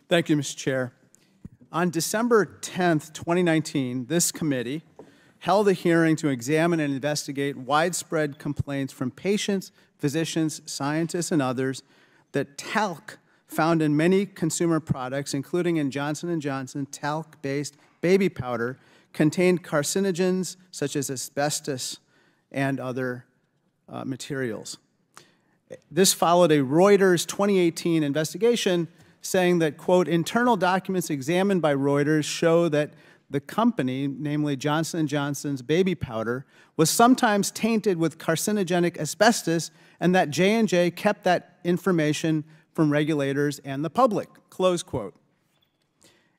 Thank you, Mr. Chair. On December 10th, 2019, this committee held a hearing to examine and investigate widespread complaints from patients, physicians, scientists, and others that talc found in many consumer products, including in Johnson & Johnson talc-based baby powder, contained carcinogens such as asbestos and other materials. This followed a Reuters 2018 investigation saying that, quote, internal documents examined by Reuters show that the company, namely Johnson & Johnson's baby powder, was sometimes tainted with carcinogenic asbestos, and that J&J kept that information from regulators and the public, close quote.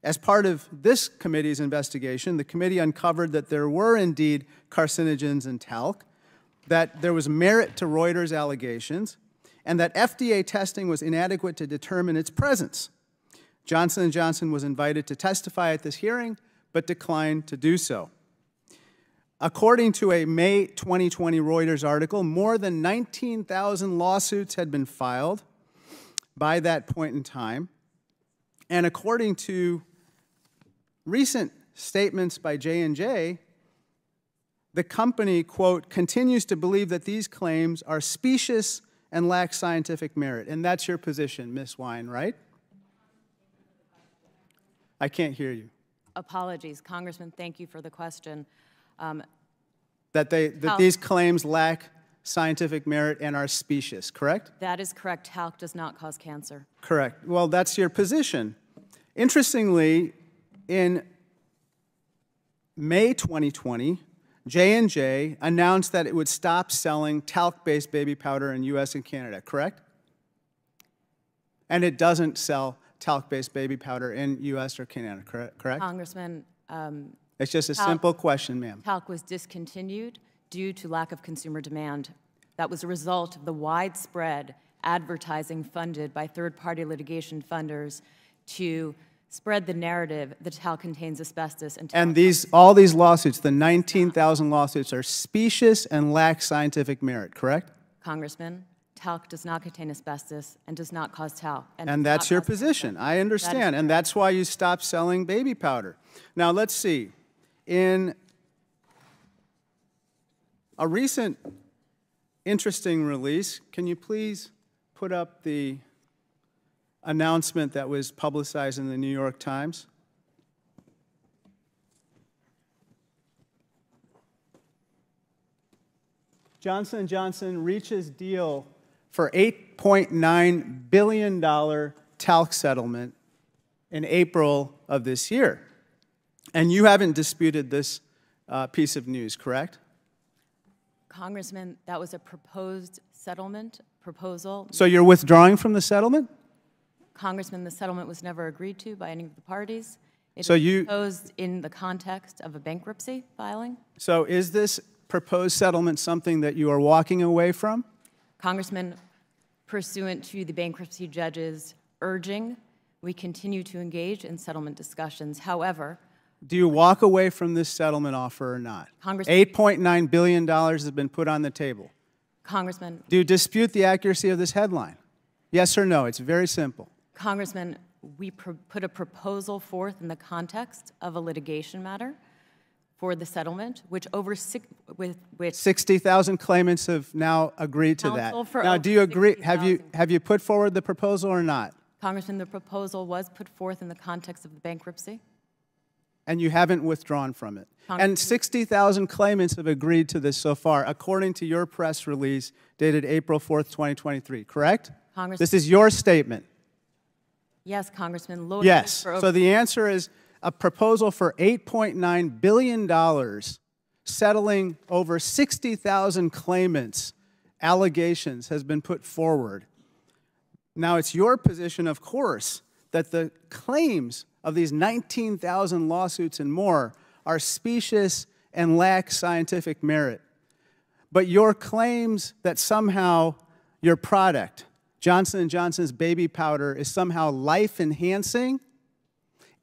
As part of this committee's investigation, the committee uncovered that there were indeed carcinogens in talc, that there was merit to Reuters' allegations, and that FDA testing was inadequate to determine its presence. Johnson & Johnson was invited to testify at this hearing, but declined to do so. According to a May 2020 Reuters article, more than 19,000 lawsuits had been filed by that point in time. And according to recent statements by J&J, the company, quote, continues to believe that these claims are specious and lack scientific merit. And that's your position, Ms. Wine, right? I can't hear you. Apologies. Congressman, thank you for the question. That these claims lack scientific merit and are specious, correct? That is correct. Talc does not cause cancer. Correct. Well, that's your position. Interestingly, in May 2020, J&J announced that it would stop selling talc-based baby powder in U.S. and Canada, correct? And it doesn't sell talc-based baby powder in U.S. or Canada, correct? Congressman, it's just a simple question, ma'am. Talc was discontinued due to lack of consumer demand. That was a result of the widespread advertising funded by third-party litigation funders to spread the narrative that talc contains asbestos. And all these lawsuits, the 19,000 lawsuits, are specious and lack scientific merit, correct? Congressman, talc does not contain asbestos and does not cause talc. And that's your position. Cancer. I understand. And that's why you stopped selling baby powder. Now, let's see. In a recent interesting release, can you please put up the announcement that was publicized in the New York Times? Johnson & Johnson reaches deal for $8.9 billion talc settlement in April of this year. And you haven't disputed this piece of news, correct? Congressman, that was a proposed settlement proposal. So you're withdrawing from the settlement? Congressman, the settlement was never agreed to by any of the parties. It was proposed in the context of a bankruptcy filing. So is this proposed settlement something that you are walking away from? Congressman, pursuant to the bankruptcy judge's urging, we continue to engage in settlement discussions. However, do you walk away from this settlement offer or not? Congressman, $8.9 billion has been put on the table. Congressman. Do you dispute the accuracy of this headline? Yes or no? It's very simple. Congressman, we put a proposal forth in the context of a litigation matter for the settlement, which 60,000 claimants have now agreed to that. Now, do you agree? Have you put forward the proposal or not? Congressman, the proposal was put forth in the context of the bankruptcy. And you haven't withdrawn from it. And 60,000 claimants have agreed to this so far, according to your press release dated April 4th, 2023, correct? Congressman, this is your statement. Yes, Congressman. Yes. So the answer is a proposal for $8.9 billion settling over 60,000 claimants' allegations has been put forward. Now, it's your position, of course, that the claims of these 19,000 lawsuits and more are specious and lack scientific merit. But your claims that somehow your product, Johnson & Johnson's baby powder, is somehow life-enhancing,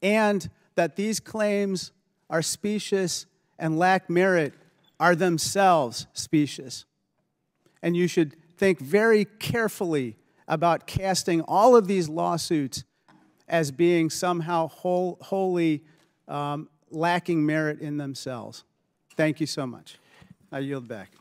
and that these claims are specious and lack merit are themselves specious. And you should think very carefully about casting all of these lawsuits as being somehow wholly lacking merit in themselves. Thank you so much. I yield back.